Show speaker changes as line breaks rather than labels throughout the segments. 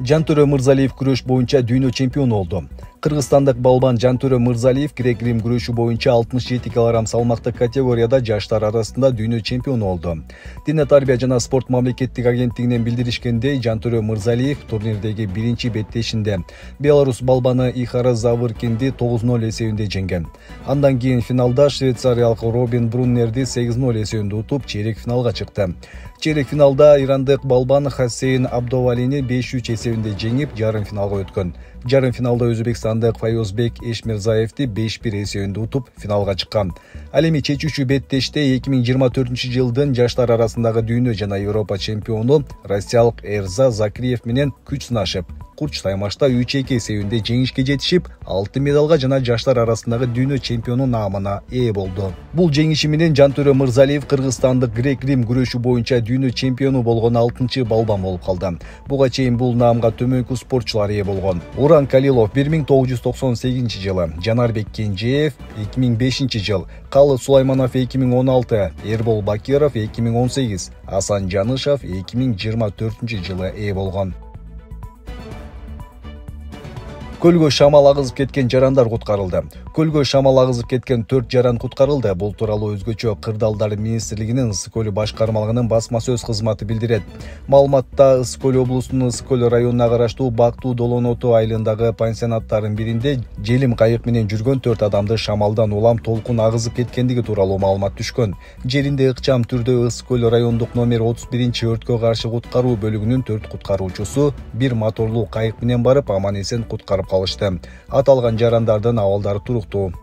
Жантөрө Мырзалиев күрөш боюнча дүйнө чемпиону болду. Кыргызстандык балбан Жантөрө Мырзалиев грек-рим күрөшү боюнча 67 кг салмактык категорияда жаштар арасында дүйнө чемпиону болду. Дене тарбия жана спорт мамлекеттик агенттигинен билдиришкендей, Жантөрө Мырзалиев турнирдеги биринчи беттешинде Беларус балбаны Ихара Завыркинди 9-0 эсебинде жеңген. Андан кийин финалда швейцариялык Робин Бруннерди 8-0 эсебинде утуп, чейрек финалга чыкты. Чейрек финалда ирандык балбан Хасейн Абдовалини 5-3 эсебинде жеңип, жарым финалга өткөн. Жарым финалда Өзбекстандык Файозбек Эшмирзаевди 5-1 эсебинде утуп, финалга чыккан. Ал эми чечүүчү беттеште 2024-жылдын жаштар арасындагы дүйнө жана Европа чемпиону россиялык Эрза Закриев менен күч сынашып, курч таймашта 3-2 эсебинде жеңишке жетишип, алтын медалга жана жаштар арасындагы дүйнө чемпиону наамына ээ болду. Бул жеңиши менен Жантөрө Мырзалиев кыргызстандык грек-рим күрөшү боюнча дүйнө чемпиону болгон 6-чы балбан болуп калды. Буга чейин бул наамга төмөнкү спортчулар ээ болгон. Уран Калилов 1998-жылы, Жанарбек Кенжеев 2005-жыл, Калы Сулайманов 2016, Эрбол Бакиров 2018, Асан Жанышев 2024-жылы ээ болгон. Көлгө шамал агызып кеткен жарандар куткарылды. Көлгө шамал агызып кеткен 4 жаран куткарылды. Бул тууралуу өзгөчө Кырдаалдар министрлигинин Ысык көлү башкармалыгынын басма сөз кызматы билдирет. Маалыматта Ысык көл облусунун Ысык көл районуна караштуу Бактуу Долоноту айылындагы пансионаттардын биринде желим кайык менен жүргөн 4 адамды шамалдан улам толкун агызып кеткендиги тууралуу маалымат түшкөн. Жеринде ыкчам түрдө Ысык көл райондук номер 31 өрткө каршы куткаруу бөлүгүнүн 4 куткаруучусу бир моторлуу кайык менен барып аман-эсен куткарып калышты. Аталган жарандардын абалдары туруктуу.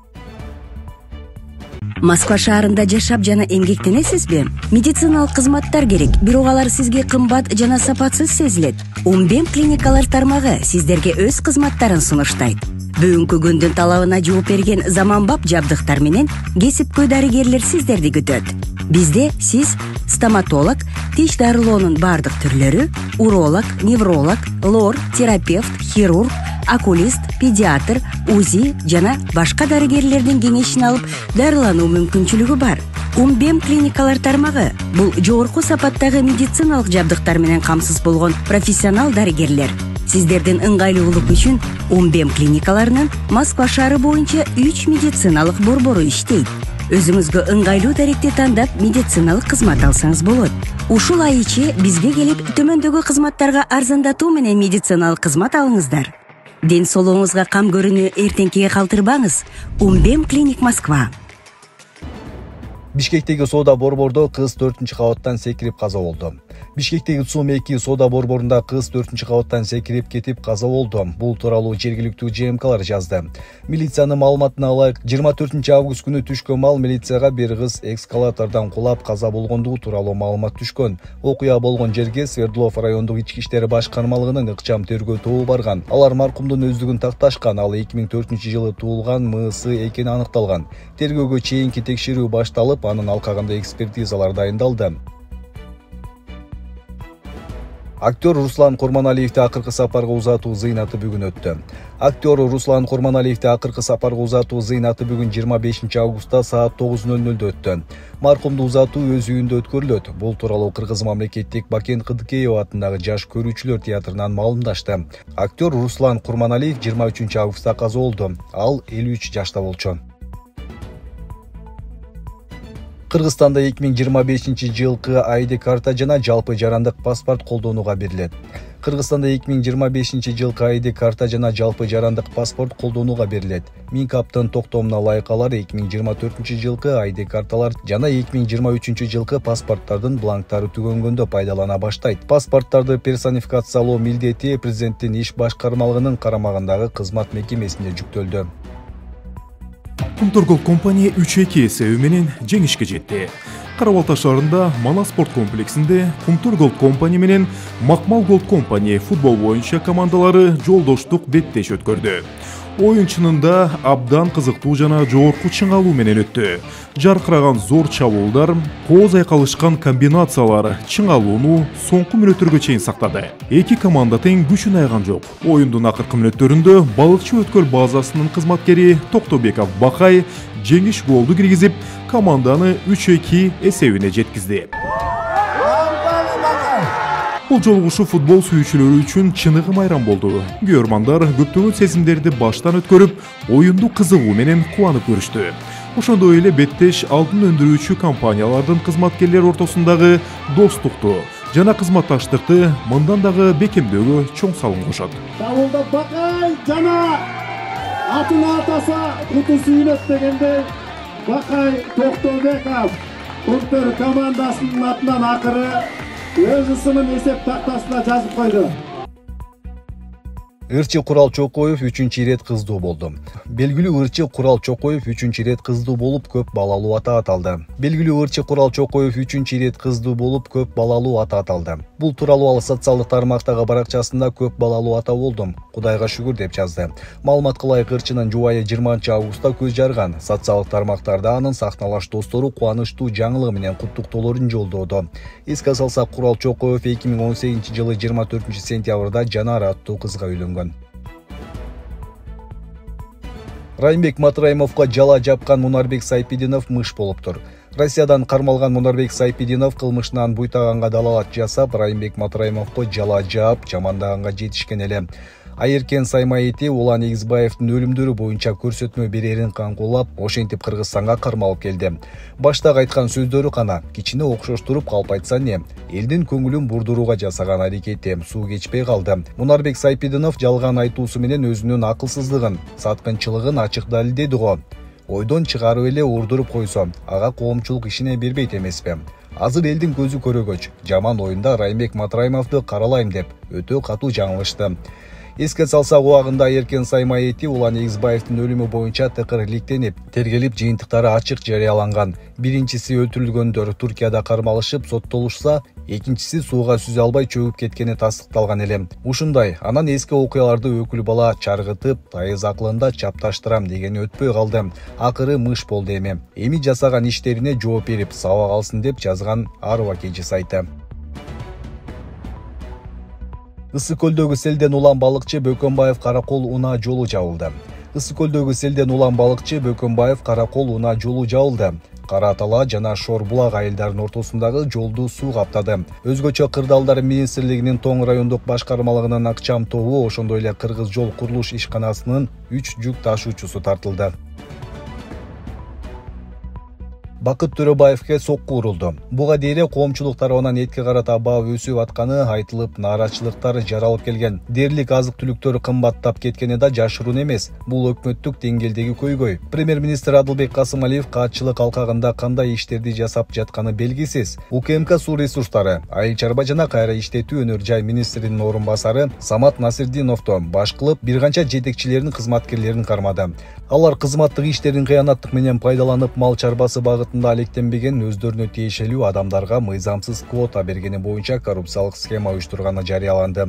Москва шаарында жашап жана эмгектенесизби? Медициналык кызматтар керек, бирок алар сизге кымбат жана сапатсыз сезилет. Умбем клиникалар тармагы сиздерге өз кызматтарын сунуштайт. Бүгүнкү күндүн талабына жооп берген заманбап жабдыктар менен кесипкөй дарыгерлер сиздерди күтөт. Бизде сиз стоматолог, тиш дарылоонун бардык түрлөрү, уролог, невролог, лор, терапевт, хирург, окулист, педиатр, УЗИ жана башка дарыгерлердин кеңешин алып дарылануу мүмкүнчүлүгү бар. Умбем клиникалар тармагы бул жогорку сапаттагы медициналык жабдыктар менен камсыз болгон профессионал дарыгерлер. Сиздердин ыңгайлуулук үчүн Умбем клиникаларынын Москва шаары боюнча 3 медициналык борбору иштейт. Өзүңүзгө ыңгайлуу даректи тандап медициналык кызмат алсаңыз болот. Ушул ай ичи бизге келип төмөндөгү кызматтарга арзандатуу менен медициналык кызмат алыңыздар. Ден соолугуңузга кам көрүүнү эртеңкиге калтырбаңыз. Умбем клиник Москва.
Бишкектеги соода борбордо кыз 4-кабаттан секирип каза болду. Бишкектеги ЦУМ-2 соода борборунда кыз 4-кабаттан секирип кетип каза болду. Бул тууралуу жергиликтүү ЖМКлар жазды. Милициянын маалыматына ылайык, 24 август күнү түшкөн мал милицияга бир кыз эскалатордон кулап каза болгондугу тууралуу маалымат түшкөн. Окуя болгон жерге Свердлов райондук ички иштер башкармалыгынын ыкчам тергөө тобу барган. Алар маркумдун өздүгүн такташкан, ал 2004-жылы туулган МС экени аныкталган. Тергөөгө чейинки текшерүү башталып, анын алкагында экспертизалар дайындалды. Актер Руслан Курманалиевди акыркы сапарга узатуу зыйнаты бүгүн өттү. Актер Руслан Курманалиевди акыркы сапарга узатуу зыйнаты бүгүн 25 августта саат 9:00 өттү. Маркумду узатуу өз үйүндө өткөрүлөт. Бул тууралуу Кыргыз мамлекеттик Бакен Кыдыкеев атындагы жаш көрүүчүлөр театрынан маалымдашты. Актер Руслан Курманалиев 23 августта каза болду. Ал 53 жашта болчу. Кыргызстанда 2025-жылкы ID карта жана жалпы жарандык паспорт колдонууга берилет. Кыргызстанда 2025-жылкы ID карта жана жалпы жарандык паспорт колдонууга берилет. Минкаптын токтомуна ылайык алар 2024-жылкы ID карталар жана 2023-жылкы паспорттардын бланктары түгөнгөндө пайдалана баштайт. Паспорттарды персонификациялоо милдети президенттин иш башкармалыгынын карамагындагы кызмат мекемесине жүктөлдү.
Кумтор Голд компания 3-2 эсеби менен жеңишке жетти. Карабалта шаарында Мана спорт комплексинде Кумтор Голд компания менен Макмал Голд компания футбол боюнча командалары жолдоштук беттеш өткөрдү. Оюн чынында абдан кызыктуу жана жогорку чыңалуу менен өттү. Жаркыраган зор чабуулдар, кооз айкалышкан комбинациялар чыңалууну соңку мүнөттөргө чейин сактады. Эки команда тең күчүн айган жок. Оюндун акыркы мүнөттөрүндө балыкчы өткөл базасынын кызматкери Токтобеков Бакай жеңиш голду киргизип, команданы 3-2 эсебине жеткизди. Бул жолугушуу футбол сүйүүчүлөрү үчүн чыныгы майрам болду. Көрөрмандар көптөгөн сезимдерди баштан өткөрүп, оюнду кызыгуу менен кубанып көрүштү. Ошондой эле беттеш алтын өндүрүүчү компаниялардын кызматкерлери ортосундагы достукту жана кызматташтыкты мындан дагы бекемдөөгө чоң салым кошот.
Давулда Бакай жана атын атаса куту сүйүнөт дегендей Бакай Токтобеков Кумтөр командасынын атынан акыры өз ысымын эсеп тактасына жазып койду.
Ырчы Курал Чокоев 3-чү ирет кыздуу болду. Белгилүү ырчы Курал Чокоев 3-чү ирет кыздуу болуп көп балалуу ата аталды. Белгилүү ырчы Курал Чокоев 3-чү ирет кыздуу болуп көп балалуу ата аталды. Бул тууралуу ал социалдык тармактагы баракчасында көп балалуу ата болдум. Кудайга шүгүр деп жазды. Маалымат кылайык, ырчынын жубайы 20-августта көз жарган. Социалдык тармактарда анын сахналаш достору кубанычтуу жаңылыгы менен куттуктоолорун жолдоду. Эске салсак, Курал Чокоев 2018-жылы 24-сентябрда Жанара аттуу кызга үйлөнгөн. Райымбек Матраимовго жала жапкан Мунарбек Сайпидинов мыш болуптур. Россиядан кармалган Мунарбек Сайпидинов кылмышынан буйтаганга далалат жасап, Райымбек Матраимовго жала жаап, жамандаганга жетишкен эле. Айыркен Саймаити Улан Эгизбаевдин өлүмдөрү боюнча көрсөтмө берерин каңкулап, ошентип Кыргызстанга кармалып келди. Баштагы айткан сөздөрү кана кичине окшоштуруп калп айтса не, элдин көңүлүн бурдурууга жасаган аракети суу кечпей калды. Мунарбек Сайпидинов жалган айтуусу менен өзүнүн акылсыздыгын, саткынчылыгын ачык далилдеди го. Ойдон чыгарып эле урдуруп койсо, ага коомчулук ишине бербейт эмеспи? Азыр элдин көзү көрөгөч, жаман оюнда Райымбек Матраимовду каралайм деп өтө катуу жаңылышты. Эске салсак, убагында Айыркен Саймаити Улан Эгизбаевдин өлүмү боюнча тыкырыликтенип, тергелип жыйынтыктары ачык жарыяланган. Биринчиси өлтүрүлгөндөр Туркияда кармалышып соттолушса, экинчиси сууга сүзө албай чөгүп кеткени тастыкталган эле. Ушундай, анан эски окуяларды өкүл бала чаргытып, тайыз акылында чапташтырам дегени өтпөй калды. Акыры мыш болду эми жасаган иштерине жооп берип, сабак алсын деп жазган Арба Кечи сайты. Ысык көлдөгү селден улам балыкчы Бөкөнбаев Каракол унаа жолу жабылды. Ысык көлдөгү селден улам балыкчы Бөкөнбаев Каракол унаа жолу жабылды. Кара Атала жана Шор булак айылдарынын ортосундагы жолду суу каптады. Өзгөчө Кырдаалдар министрлигинин Тоң райондук башкармалыгынын акчам тобу, ошондой эле Кыргыз жол курулуш ишканасынын 3 жүк ташуучусу тартылды. Бакыт Төрөбаевге сокку урулду. Буга дейре коомчулук тарабынан этке карата баа өсүп атканы айтылып, нааразычылыктар жаралып келген. Дээрлик азык-түлүктөр кымбаттап кеткени да жашыруун эмес. Бул өкмөттүк деңгээлдеги көйгөй. Премьер-министр Адылбек Касымалиев каатчылык алкагында кандай иштерди жасап жатканы белгисиз. УКМК суу ресурстары, айыл чарба жана кайра иштетүү өнөр жай министринин орун басары Самат Насирдиновду баш кылып, бир канча жетекчилердин кызматкерлерин кармады. Алар кызматтык иштерин кыянаттык менен пайдаланып, мал чарбасы багытында алектенбеген, өздөрүнө тиешелүү адамдарга мыйзамсыз квота бергени боюнча коррупциялык схема уюштурганы жарыяланды.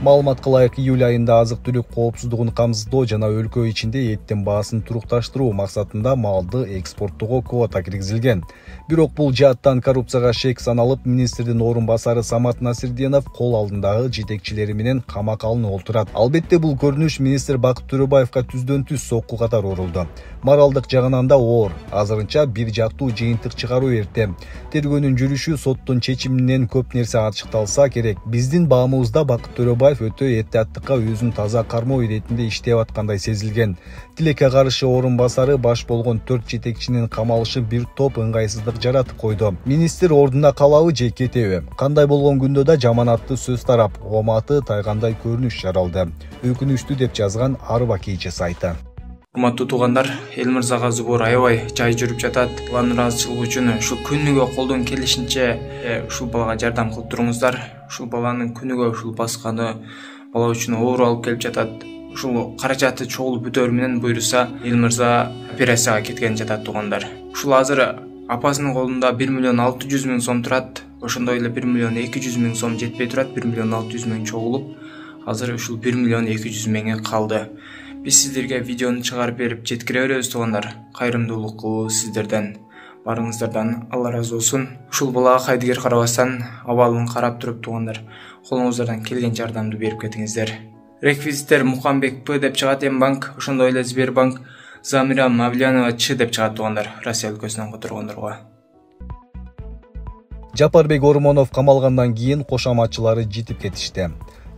Маалымат кылайык, июль айында азык-түлүк коопсуздугун камсыздоо жана өлкө ичинде эттин баасын турукташтыруу максатында малды экспорттоого квота киргизилген. Бирок бул жааттан коррупцияга шек саналып, министрдин орун басары Самат Насирдинов кол алдындагы жетекчилери менен камакка алынып отурат. Албетте бул көрүнүш министр Бакыт Төрөбаевга түздөн түз сокку катары урулду. Моралдык жагынан да оор. Азырынча бир жактуу жыйынтык чыгаруу эрте. Тергөөнүн жүрүшү, соттун чечиминен көп нерсе ачыкталса керек. Биздин баамыбызда Бакыт Төрөбаев өтө эттиаттыкка өзүн таза кармоо иретинде иштеп аткандай сезилген. Тилекке каршы орун басары баш болгон 4 жетекчинин камалышы бир топ ыңгайсыздык жаратып койду. Министр ордуна калабы же кетеби? Кандай болгон күндө да жаманатты сөз тарап, оматы тайгандай көрүнүш жаралды. Өкүнүчтүү деп жазган Арба Кечи сайты.
Урматтуу туугандар, эл мырзага зубур аябай жай жүрүп жатат. Алардын ыраазычылыгы үчүн ушул күнүгө колдон келишинче ушул балага жардам кылып туруңуздар. Ушул баланын күнүгө ушул басканы бала үчүн оор алып келип жатат. Ушул каражаты чогулуп бүтөр менен буйруса, эл мырза операцияга кеткен жатат туугандар. Ушул азыр апасынын колунда 1.600.000 сом турат. Ошондой эле 1.200.000 сом жетпей турат. 1.600.000 чогулуп, азыр ушул 1.200.000 калды. Биз сиздерге видеону чыгарып берип жеткире беребиз туугандар. Кайрымдуулук кылуу сиздерден, барыңыздардан Алла разы болсун. Ушул балага кайдыгер карабастан абалын карап туруп туугандар, колуңуздардан келген жардамды берип кетиңиздер. Реквизиттер Мукамбек П деп чыгат, М-банк, ошондой эле Сбербанк, Замира Мавлянова Ч деп чыгат туугандар, Россия өлкөсүнөн которгондорго.
Жапарбек Ормонов камалгандан кийин кошаматчылары жетип кетишти.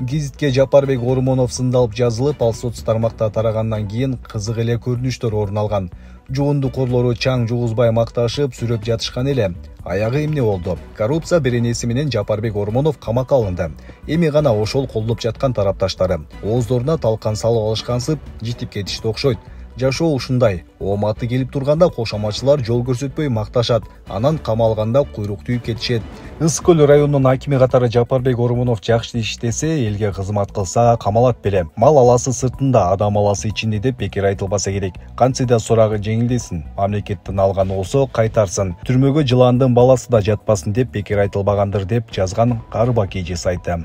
Гезитке Жапарбек Ормонов сындалып жазылып, ал соц тармакта тарагандан кийин кызык эле көрүнүштөр орун алган. Жугундукорлору чаң жугузбай макташып, сүрөп жатышкан эле. Аягы эмне болду? Коррупция беренеси менен Жапарбек Ормонов камакка алынды. Эми гана ошол колдоп жаткан тарапташтары ооздоруна талкан салып алышкансып, жетип кетишти окшойт. Жашоо ушундай. Ооматы келип турганда кошаматчылар жол көрсөтпөй макташат, анан камалганда куйрук түйүп кетишет. Ысык көл районунун акими катары Жапарбек Ормонов жакшы иштесе, элге кызмат кылса камалат беле. Мал аласы сыртында, адам аласы ичинде деп бекер айтылбаса керек. Кантсе да сурагы жеңилдесин. Мамлекеттен алган болсо кайтарсын. Түрмөгө жыландын баласы да жатпасын деп бекер айтылбагандыр деп жазган Карба KG сайты.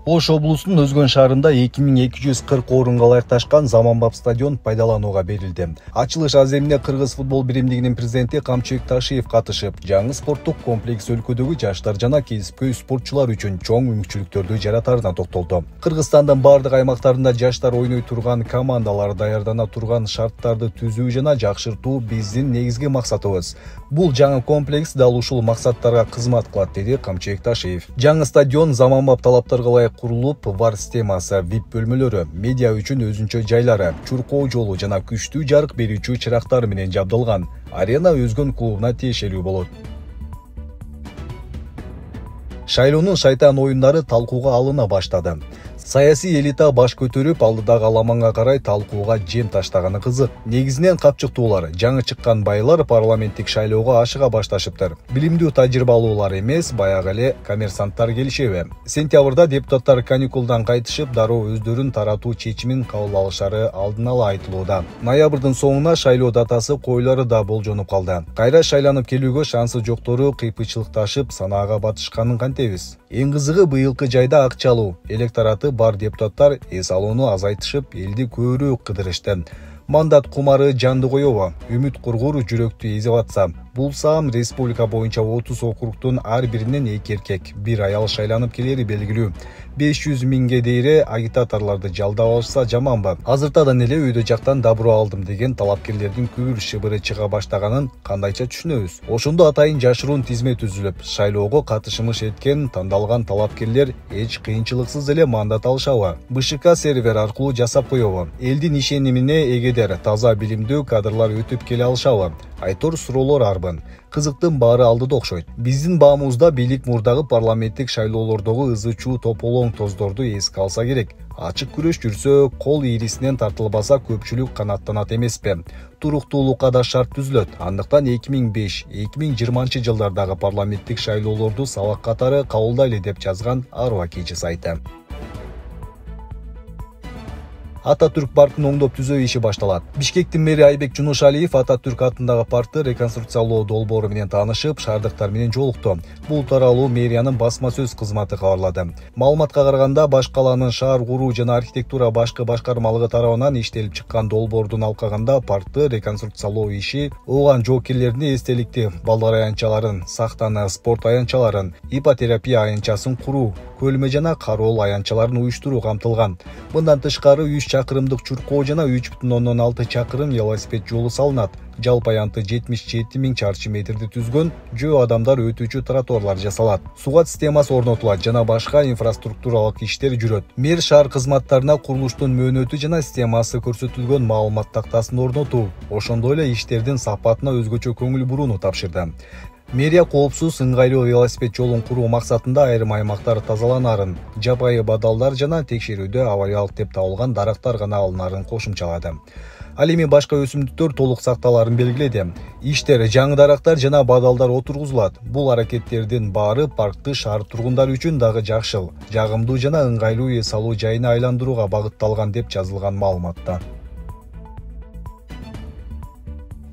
Ош облусунун Өзгөн шаарында 2240 орунга ылайыкташкан заманбап стадион пайдаланууга берилди. Ачылыш аземине Кыргыз футбол биримдигинин президенти Камчыбек Ташиев катышып, жаңы спорттук комплекс өлкөдөгү жаштар жана кесипкөй спортчулар үчүн чоң мүмкүнчүлүктөрдү жаратарына токтолду. Кыргызстандын бардык аймактарында жаштар ойной турган командалар даярдана турган шарттарды түзүү жана жакшыртуу биздин негизги максатыбыз. Бул жаңы комплекс дал ушул максаттарга кызмат кылат, деди Камчыбек Ташиев. Жаңы стадион заманбап талаптарга ылайык курулуп, VAR системасы, VIP бөлмөлөрү, медиа үчүн өзүнчө жайлары, чуркоо жолу жана күчтүү жарык берүүчү чырактар менен жабдылган. Арена Өзгөн клубуна тиешелүү болот. Шайлоонун шайтан оюндары талкууга алына баштады. Саясий элита баш көтөрүп, алдыдагы аламанга карай талкууга жем таштаганы кызык. Негизинен капчыктуулар, жаңы чыккан байлар парламенттик шайлоого ашыга башташыптыр. Билимдүү тажрыйбалуулар эмес, баягы эле коммерсанттар келишеби. Сентябрда депутаттар каникулдан кайтышып, дароо өздөрүн таратуу чечимин кабыл алышары алдын ала айтылууда. Ноябрдын соңуна шайлоо датасы коюлары да болжонуп калды. Кайра шайланып келүүгө шансы жоктору кыйпычылыкташып, санаага батышканын кантебиз. Эң кызыгы быйылкы жайда акчалуу электораты бар депутаттар эс алууну азайтышып, элди көбүрөөк кыдырышты. Мандат кумары жанды коёбу, үмүт кургур жүрөктү эзип атса, булсам республика боюнча 30 округтун ар биринен 2 эркек, 1 аял шайланып келери белгилүү. 500 миңге дейре агитаторлорду жалдап алышса жаманбы? Азыртадан эле өйдө жактан дабуру алдым деген талапкерлердин күбүр шыбыры чыга баштаганын кандайча түшүнөбүз? Ошондо атайын жашыруун тизме түзүлүп, шайлоого катышымыш эткен тандалган талапкерлер эч кыйынчылыксыз эле мандат алышабы? БШК сервер аркылуу жасап коёбу? Элдин ишенимине эгедер таза билимдүү кадрлар өтүп келе алышабы? Айтор суроолор арбын. Кызыктын баары алдыда окшойт. Биздин баамызда бийлик мурдагы парламенттик шайлоолордогу ызы-чуу тополоң тоздорду эске алса керек. Ачык күрөш жүрсө, кол ийрисинен тартылбаса көпчүлүк канаттанат эмеспи? Туруктуулукка да шарт түзүлөт. Андыктан 2005-2020 жылдардагы парламенттик шайлоолорду сабак катары кабылдайлы деп жазган Арба KG сайты. Ататүрк паркын оңдоп түзөө иши башталат. Бишкектин мэри Айбек Жунушалиев Ататүрк атындагы паркты реконструкциялоо долбоору менен таанышып, шаардыктар менен жолукту. Бул тууралуу мэриянын басма сөз кызматы кабарлады. Маалыматка караганда, баш калаанын шаар куруу жана архитектура башкы башкармалыгы тарабынан иштелип чыккан долбоордун алкагында паркты реконструкциялоо иши ооган жоокерлерине эстеликти балдар аянтчаларын, сактаны, спорт аянтчаларын, ипотерапия аянтчасын куруу, көлмө жана кароол аянтчаларын уюштуруу камтылган. Мындан тышкары 3 чакырымдык чуркоо жана 3,6 чакырым велосипед жолу салынат. Жалпы аянты 77 000 чарчы метрди түзгөн жөө адамдар өтүүчү тротуарлар жасалат. Сугат системасы орнотулат жана башка инфраструктуралык иштер жүрөт. Мэр шаар кызматтарына курулуштун мөөнөтү жана системасы көрсөтүлгөн маалымат тактасын орнотуу, ошондой эле иштердин сапатына өзгөчө көңүл бурууну тапшырды. Мэрия коопсуз ыңгайлуу велосипед жолун куруу максатында айрым аймактар тазаланарын, жапайы бадалдар жана текшерүүдө авариялык деп табылган дарактар гана алынарын кошумчалады. Ал эми башка өсүмдүктөр толук сакталарын белгиледи. Иштер жаңы дарактар жана бадалдар отургузулат. Бул аракеттердин баары паркты шаар тургундары үчүн дагы жакшыл, жагымдуу жана ыңгайлуу эс алуу жайына айландырууга багытталган деп жазылган маалыматта.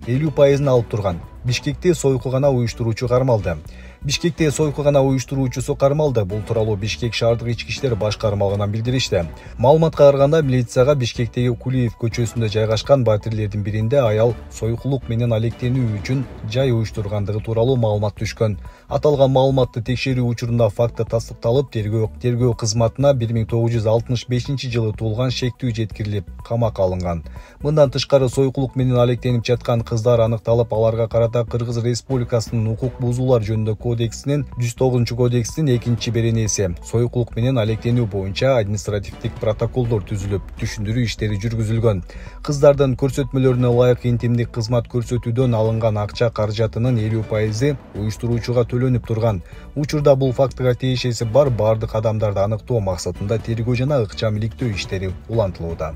50% алып турган Бишкекте сойку гана уюштуруучу кармалды. Бишкекте сойкугана уюштуруучусу кармалды. Бул тууралуу Бишкек шаардык ички иштер башкармалыгынан билдиришти. Маалыматка караганда, милицияга Бишкектеги Кулиев көчөсүндө жайгашкан батирлердин биринде аял сойкулук менен алектенүү үчүн жай уюштургандыгы тууралуу маалымат түшкөн. Аталган маалыматты текшерүү учурунда факты тастыкталып, тергөө кызматына 1965-жылы туулган шектүү жеткирилип, камакка алынган. Мындан тышкары сойкулук менен алектенип жаткан кыздар аныкталып, аларга карата Кыргыз Республикасынын укук бузуулар жөнүндө кодексинин 109-кодексинин 2-беренеси сойкулук менен алектенүү боюнча административдик протоколдор түзүлүп, түшүндүрүү иштери жүргүзүлгөн. Кыздардын көрсөтмөлөрүнө ылайык интимдик кызмат көрсөтүүдөн алынган акча каражатынын 50% уюштуруучуга төлөнүп турган. Учурда бул фактыга тиешеси бар бардык адамдарды аныктоо максатында тергөө жана ыкчам иликтөө иштери улантылууда.